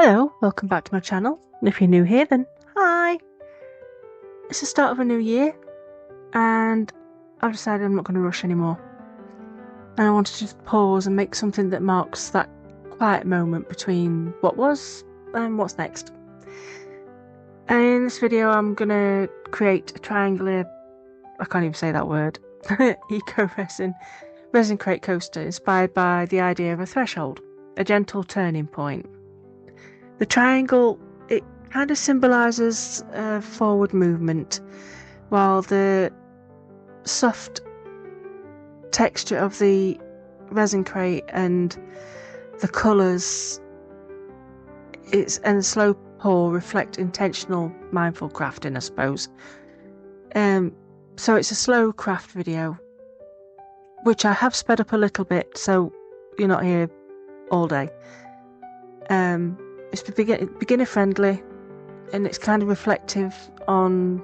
Hello, welcome back to my channel. And if you're new here, then hi! It's the start of a new year, and I've decided I'm not going to rush anymore. And I wanted to just pause and make something that marks that quiet moment between what was and what's next. And in this video, I'm going to create a triangular, I can't even say that word, eco-resin Resincrete coaster inspired by the idea of a threshold, a gentle turning point. The triangle, it kind of symbolises forward movement, while the soft texture of the Resincrete and the colours and the slow pour reflect intentional, mindful crafting, I suppose. So it's a slow craft video, which I have sped up a little bit, so you're not here all day. It's beginner friendly, and it's kind of reflective on,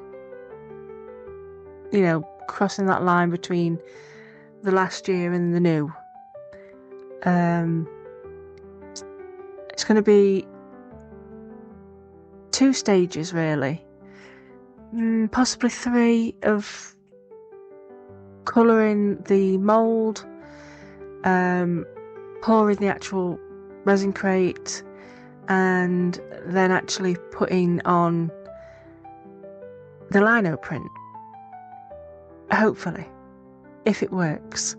you know, crossing that line between the last year and the new. It's going to be 2 stages really, possibly 3 of colouring the mould, pouring the actual Resincrete, and then actually putting on the lino print, hopefully, if it works,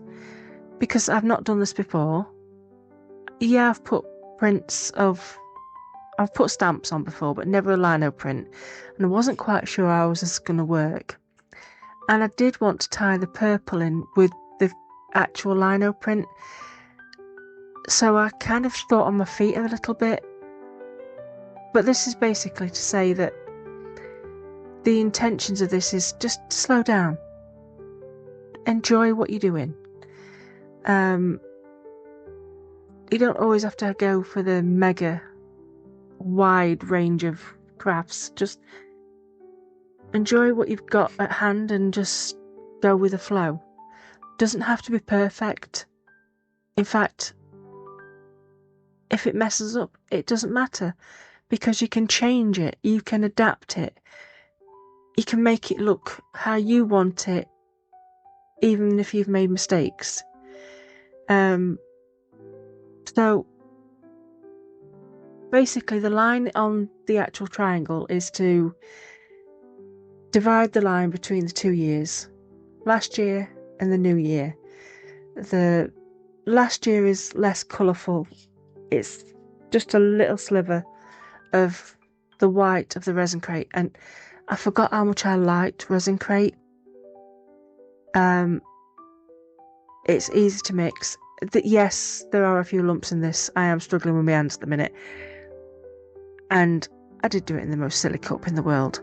because I've not done this before. Yeah, I've put stamps on before, but never a lino print, and I wasn't quite sure how this was going to work. And I did want to tie the purple in with the actual lino print, so I kind of thought on my feet a little bit. But this is basically to say that the intentions of this is just slow down. Enjoy what you're doing. You don't always have to go for the mega wide range of crafts. Just enjoy what you've got at hand and just go with the flow. Doesn't have to be perfect. In fact, if it messes up, it doesn't matter, because you can change it, you can adapt it, you can make it look how you want it, even if you've made mistakes. So basically the line on the actual triangle is to divide the line between the 2 years, last year and the new year. The last year is less colourful. It's just a little sliver of the white of the Resincrete, and I forgot how much I liked Resincrete. It's easy to mix. Yes, there are a few lumps in this. I am struggling with my hands at the minute, and I did do it in the most silly cup in the world,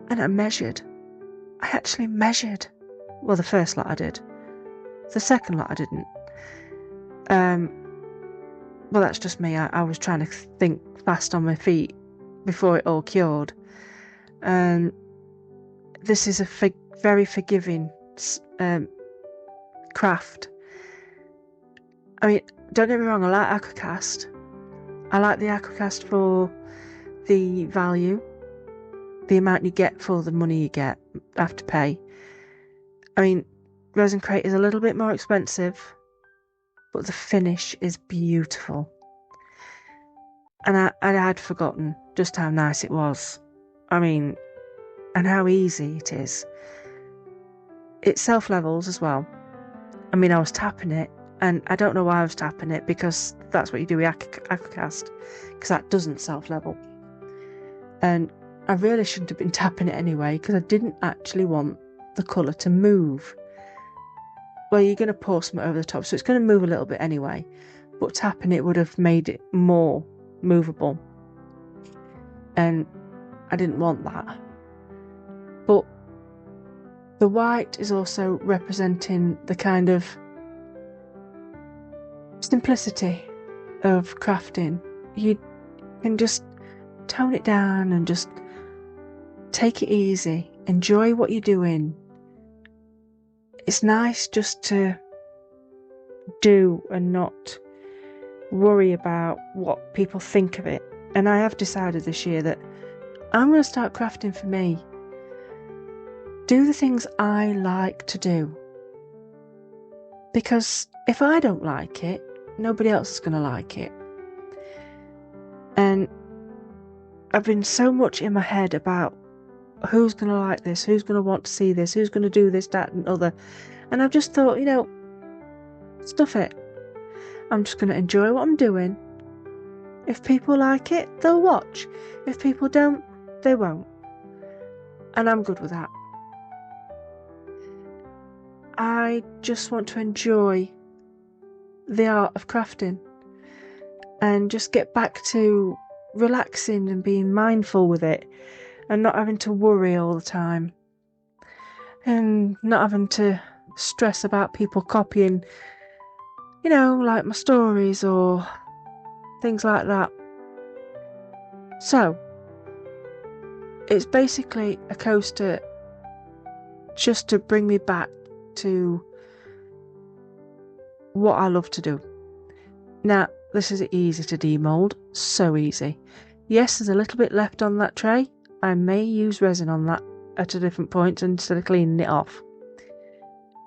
and I actually measured. Well, the first lot I did, the second lot I didn't. Well, that's just me. I was trying to think fast on my feet before it all cured. This is a very forgiving craft. I mean, don't get me wrong, I like Aquacast. I like the Aquacast for the value, the amount you get for the money you have to pay. I mean, Resincrete is a little bit more expensive, but the finish is beautiful. And I had forgotten just how nice it was. I mean, and how easy it is. It self-levels as well. I mean, I was tapping it, and I don't know why I was tapping it, because that's what you do with Aquacast, because that doesn't self-level. And I really shouldn't have been tapping it anyway, because I didn't actually want the colour to move. Well, you're going to pour some over the top, so it's going to move a little bit anyway, but tapping it would have made it more movable, and I didn't want that. But the white is also representing the kind of simplicity of crafting. You can just tone it down and just take it easy, enjoy what you're doing. It's nice just to do and not worry about what people think of it. And I have decided this year that I'm going to start crafting for me. Do the things I like to do. Because if I don't like it, nobody else is going to like it. And I've been so much in my head about who's going to like this, who's going to want to see this, who's going to do this, that and other. And I've just thought, stuff it. I'm just going to enjoy what I'm doing. If people like it, they'll watch. If people don't, they won't. And I'm good with that. I just want to enjoy the art of crafting and just get back to relaxing and being mindful with it and not having to worry all the time and not having to stress about people copying, like my stories or things like that. So, it's basically a coaster just to bring me back to what I love to do. Now, this is easy to demould, so easy. Yes, there's a little bit left on that tray. I may use resin on that at a different point instead of cleaning it off.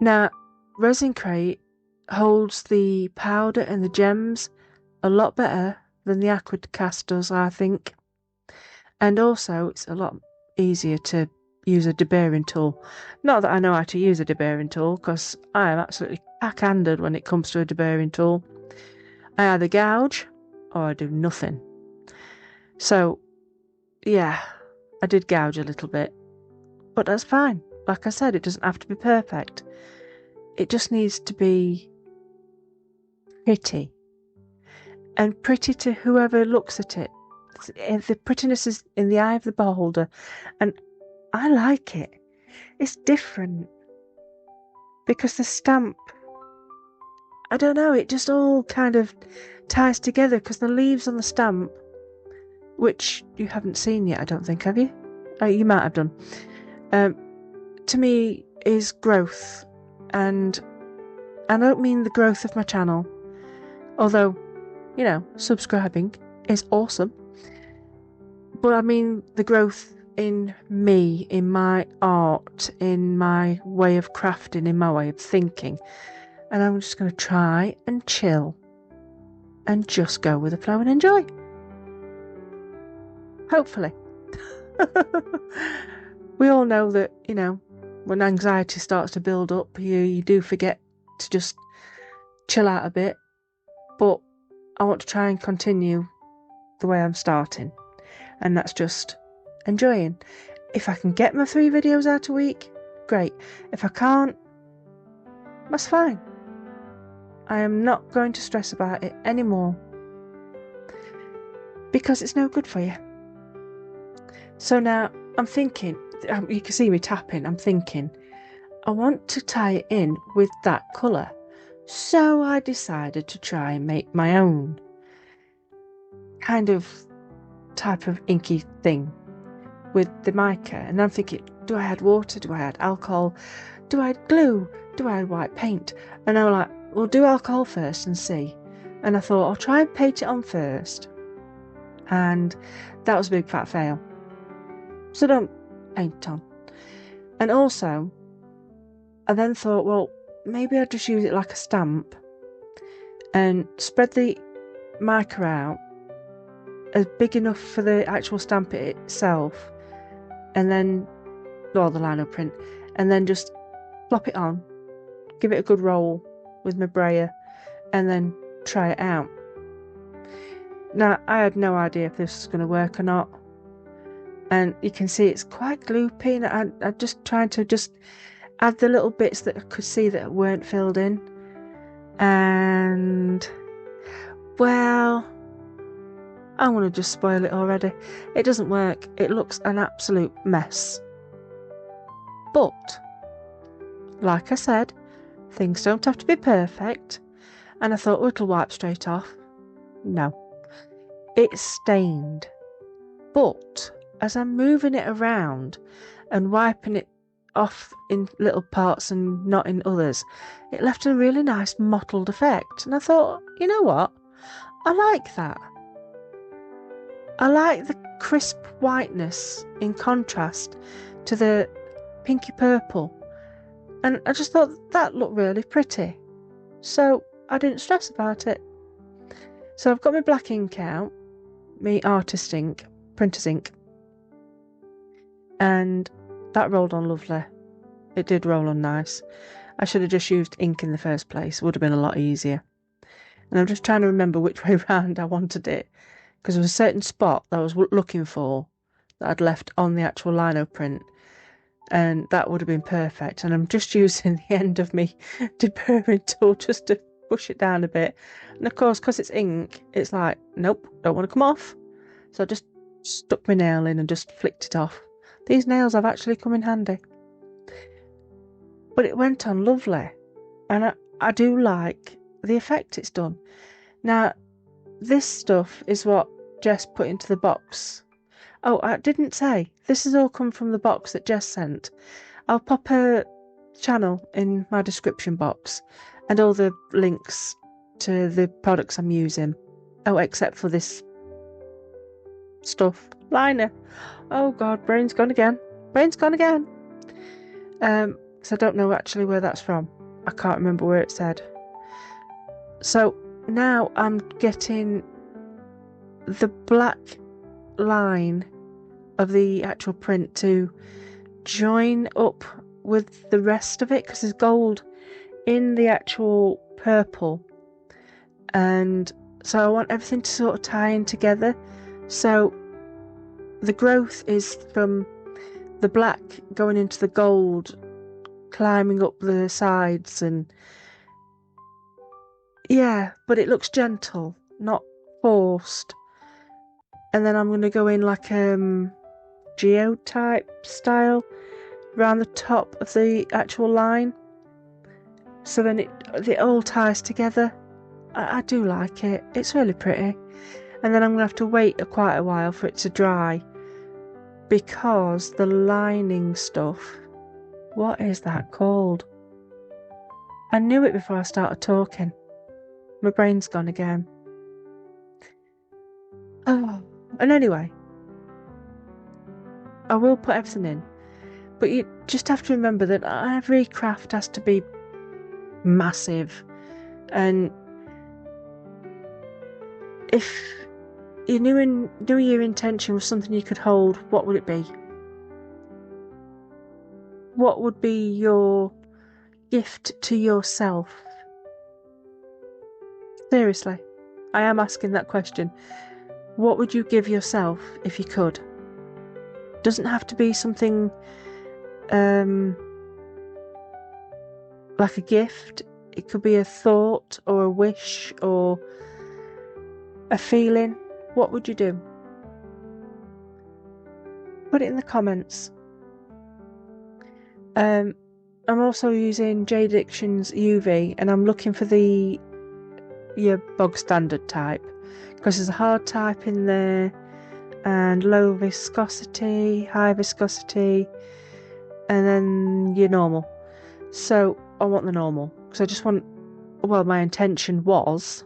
Now, Resincrete holds the powder and the gems a lot better than the Aquacast does, I think. And also, it's a lot easier to use a deburring tool. Not that I know how to use a deburring tool, because I am absolutely pack-handed when it comes to a deburring tool. I either gouge or I do nothing. So, yeah, I did gouge a little bit. But that's fine. Like I said, it doesn't have to be perfect. It just needs to be pretty. And pretty to whoever looks at it. The prettiness is in the eye of the beholder. And I like it. It's different. Because the stamp, I don't know, it just all kind of ties together, because the leaves on the stamp, which you haven't seen yet, I don't think, have you? Oh, you might have done. To me, is growth. And I don't mean the growth of my channel. Although, subscribing is awesome. But I mean the growth in me, in my art, in my way of crafting, in my way of thinking. And I'm just going to try and chill and just go with the flow and enjoy. Hopefully. We all know that, when anxiety starts to build up, you do forget to just chill out a bit. But I want to try and continue the way I'm starting. And that's just enjoying. If I can get my 3 videos out a week, great. If I can't, that's fine. I am not going to stress about it anymore. Because it's no good for you. So now I'm thinking, you can see me tapping, I'm thinking, I want to tie it in with that colour. So I decided to try and make my own kind of type of inky thing with the mica. And I'm thinking, do I add water? Do I add alcohol? Do I add glue? Do I add white paint? And I'm like, we'll do alcohol first and see. And I thought, I'll try and paint it on first. And that was a big fat fail. So don't paint on. And also, I then thought, well, maybe I'll just use it like a stamp and spread the mica out as big enough for the actual stamp itself, and then, or the lino print, and then just plop it on, give it a good roll with my brayer, and then try it out. Now, I had no idea if this was going to work or not, and you can see it's quite gloopy, and I'm just trying to just add the little bits that I could see that weren't filled in, and, well, I want to just spoil it already. It doesn't work. It looks an absolute mess. But, like I said, things don't have to be perfect. And I thought, oh, it'll wipe straight off. No. It's stained. But, as I'm moving it around and wiping it off in little parts and not in others, it left a really nice mottled effect. And I thought, you know what? I like that. I like the crisp whiteness in contrast to the pinky purple. And I just thought that looked really pretty. So I didn't stress about it. So I've got my black ink out, my artist ink, printer's ink. And that rolled on lovely. It did roll on nice. I should have just used ink in the first place. It would have been a lot easier. And I'm just trying to remember which way round I wanted it. Because there was a certain spot that I was looking for that I'd left on the actual lino print. And that would have been perfect. And I'm just using the end of my deburring tool just to push it down a bit. And of course, because it's ink, it's like, nope, don't want to come off. So I just stuck my nail in and just flicked it off. These nails have actually come in handy. But it went on lovely. And I do like the effect it's done. Now, this stuff is what Jess put into the box. Oh, I didn't say. This has all come from the box that Jess sent. I'll pop her channel in my description box and all the links to the products I'm using. Oh, except for this stuff. Liner. Oh, God, brain's gone again. Brain's gone again. So I don't know actually where that's from. I can't remember where it said. So now I'm getting the black line of the actual print to join up with the rest of it, because there's gold in the actual purple, and so I want everything to sort of tie in together. So the growth is from the black going into the gold, climbing up the sides, and yeah, but it looks gentle, not forced. And then I'm going to go in like geode type style around the top of the actual line, so then it all ties together. I do like it. It's really pretty. And then I'm going to have to wait quite a while for it to dry, because the lining stuff, what is that called? I knew it before I started talking. My brain's gone again. Oh, and anyway, I will put everything in, but you just have to remember that every craft has to be massive, and if you knew your intention was something you could hold, what would it be? What would be your gift to yourself? Seriously, I am asking that question. What would you give yourself if you could? Doesn't have to be something like a gift. It could be a thought or a wish or a feeling. What would you do? Put it in the comments. I'm also using J Diction's UV, and I'm looking for your bog standard type, because there's a hard type in there, and low viscosity, high viscosity, and then your normal. So I want the normal, because I just want, well, my intention was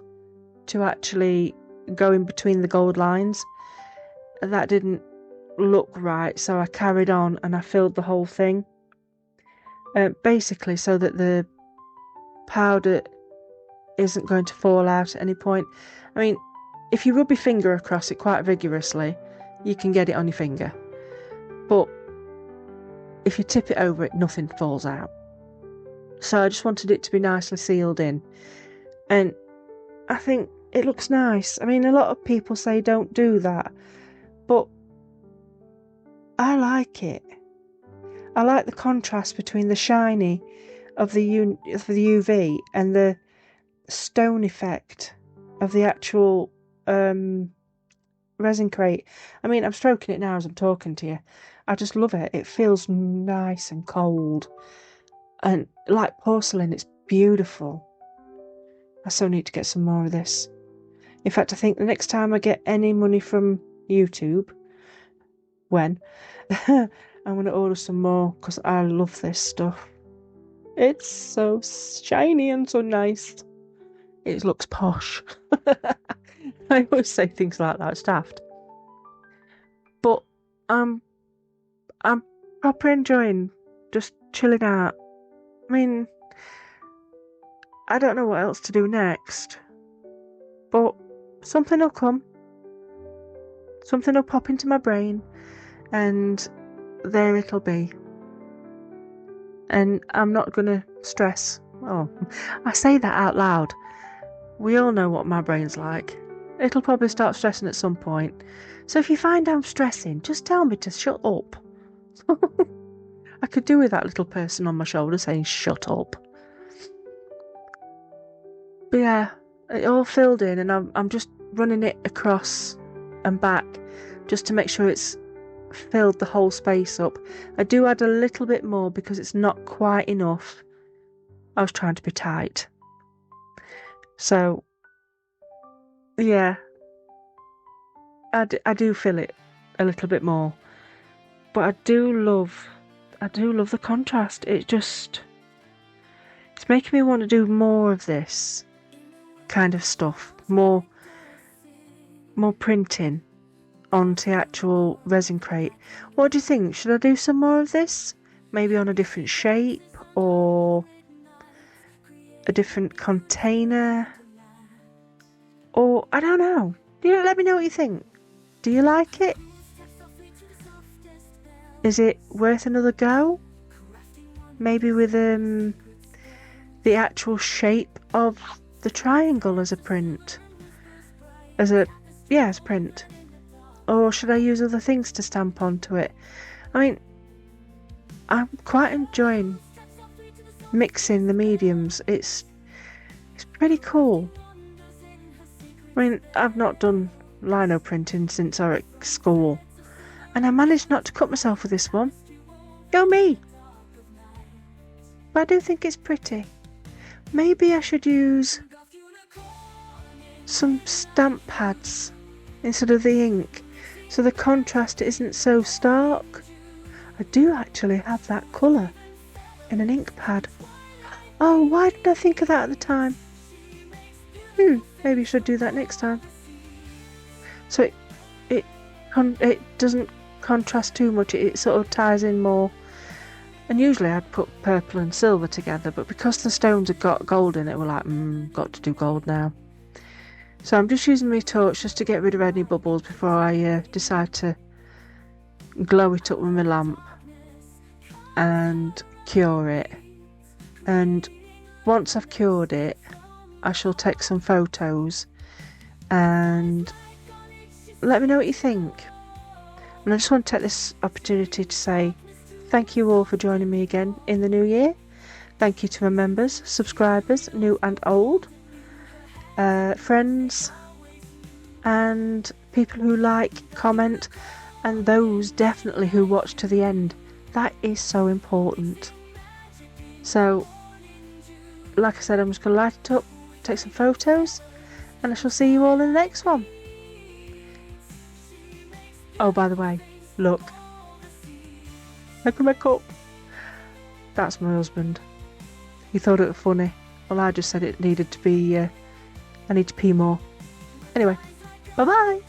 to actually go in between the gold lines. That didn't look right, so I carried on and I filled the whole thing, basically so that the powder isn't going to fall out at any point. I mean, if you rub your finger across it quite vigorously, you can get it on your finger, but if you tip it over it, nothing falls out. So I just wanted it to be nicely sealed in, and I think it looks nice. I mean, a lot of people say don't do that, but I like it. I like the contrast between the shiny of the UV and the stone effect of the actual Resincrete. I mean, I'm stroking it now as I'm talking to you. I just love it. It feels nice and cold, and like porcelain, it's beautiful. I so need to get some more of this. In fact, I think the next time I get any money from YouTube, when, I'm going to order some more, because I love this stuff. It's so shiny and so nice. It looks posh. I always say things like that, it's daft. But I'm proper enjoying just chilling out. I mean, I don't know what else to do next, but something will come. Something will pop into my brain, and there it'll be. And I'm not going to stress. Oh, I say that out loud. We all know what my brain's like. It'll probably start stressing at some point. So if you find I'm stressing, just tell me to shut up. I could do with that little person on my shoulder saying shut up. But yeah, it all filled in, and I'm just running it across and back just to make sure it's filled the whole space up. I do add a little bit more because it's not quite enough. I was trying to be tight. So yeah, I do fill it a little bit more, but I do love the contrast. It's making me want to do more of this kind of stuff, more printing onto actual Resincrete. What do you think? Should I do some more of this? Maybe on a different shape or a different container? Or I don't know. Let me know what you think. Do you like it? Is it worth another go? Maybe with the actual shape of the triangle as a print. As a print. Or should I use other things to stamp onto it? I mean, I'm quite enjoying mixing the mediums. It's pretty cool. I mean, I've not done lino printing since I was at school, and I managed not to cut myself with this one. Go me! But I do think it's pretty. Maybe I should use some stamp pads instead of the ink, so the contrast isn't so stark. I do actually have that colour in an ink pad. Oh, why didn't I think of that at the time? Maybe I should do that next time. So it doesn't contrast too much. It sort of ties in more. And usually I'd put purple and silver together, but because the stones have got gold in it, we're like, got to do gold now. So I'm just using my torch just to get rid of any bubbles before I decide to glow it up with my lamp and cure it. And once I've cured it, I shall take some photos and let me know what you think. And I just want to take this opportunity to say thank you all for joining me again in the new year. Thank you to my members, subscribers, new and old, friends, and people who like, comment, and those definitely who watch to the end. That is so important. So, like I said, I'm just going to light it up, take some photos, and I shall see you all in the next one. Oh, by the way, look at my cup. That's my husband. He thought it was funny. Well, I just said it needed to be, I need to pee more. Anyway, bye-bye.